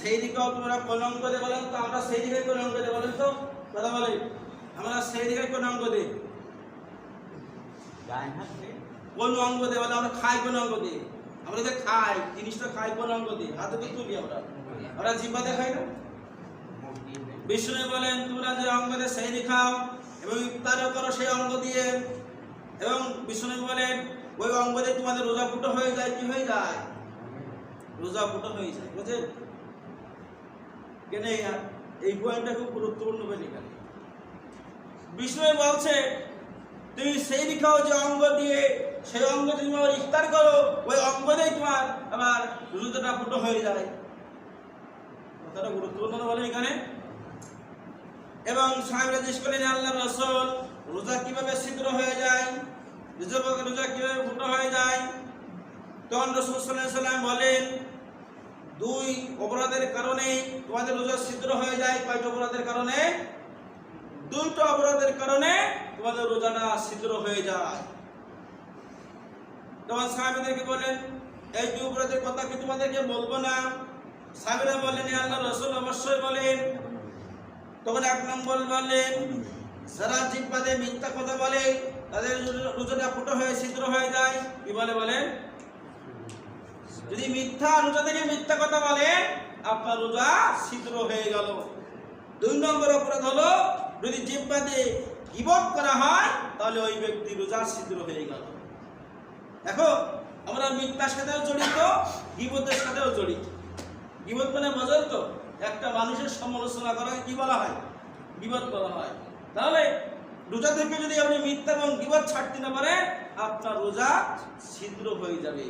সেই দিকেও তোমরা কোন অঙ্গ দিয়ে বলেন তো? আমরা সেই দিকে কোন অঙ্গ দিয়ে বলেন তো? কথা বলি, আমরা সেই দিকে কোন অঙ্গ দিয়ে? কোন অঙ্গ দিয়ে বলে? আমরা খাই কোন অঙ্গ দিয়ে? আমরা যে খাই জিনিসটা খাই কোন অঙ্গ দিয়ে? হাতে তো তুলি আমরা জিহ্বা দিয়ে খাই না? বিষ্ণু বলেন তোমরা যে অঙ্গ দিয়ে সেই খাও এবং ইফতারও করো সেই অঙ্গ দিয়ে, এবং বিষ্ণু বলেন ওই অঙ্গ দিয়ে তোমাদের রোজা ফুটো হয়ে যায়। কি হয়ে যায়? রোজা ফুটো হয়ে যায়। বুঝলেন কেন? এই পয়েন্টটা খুব গুরুত্বপূর্ণ বলে এখানে বিষ্ণু বলছে তুমি সেই খাও যে অঙ্গ দিয়ে, সেই অঙ্গ তুমি আবার ইফতার করো, ওই অঙ্গ দিয়ে তোমার আবার রোজাটা ফুটো হয়ে যায়। কথাটা গুরুত্বপূর্ণ বলে এখানে। এবং সাহেবরা জিজ্ঞেস করলেন আল্লাহর রাসূল রোজা কিভাবে ছিদ্র হয়ে যায়, রোজা কিভাবে ফুটো হয়ে যায়? তখন রাসূল সাল্লাল্লাহু আলাইহি ওয়াসাল্লাম বলেন দুই অপরাধের কারণে তোমাদের রোজা ছিদ্র হয়ে যায়। কয়টা অপরাধের কারণে? দুইটা অপরাধের কারণে তোমাদের রোজাটা ছিদ্র হয়ে যায়। তখন সাহাবীদেরকে বলেন এই দুই অপরাধের কথা কি তোমাদেরকে বলবো না? সাহাবীরা বললেন আল্লাহর রাসূল অবশ্যই বলেন। তখন এক নম্বর বললেন যারা জিহ্বাতে মিথ্যা কথা বলে তাদের রোজাটা ফুটো হয়ে ছিদ্র হয়ে যায়। কি বলে বলেন? যদি রোজা থেকে মিথ্যা কথা বলে আপনার রোজা ছিদ্র হয়ে গেল। দুই নম্বর অপরাধ হলো যদি জিহ্বাতে গীবত করা হয় তাহলে ওই ব্যক্তি রোজা ছিদ্র হয়ে গেল। এখন আমরা মিথ্যার সাথেও জড়িত, গীবতের সাথেও জড়িত। গীবত মানে বোঝেন তো? একটা মানুষের সমালোচনা করা কি বলা হয়? গীবত বলা হয়। তাহলে রোজা থেকে যদি আপনি মিথ্যা এবং গীবত ছাড়তে না পারেন আপনার রোজা ছিদ্র হয়ে যাবে।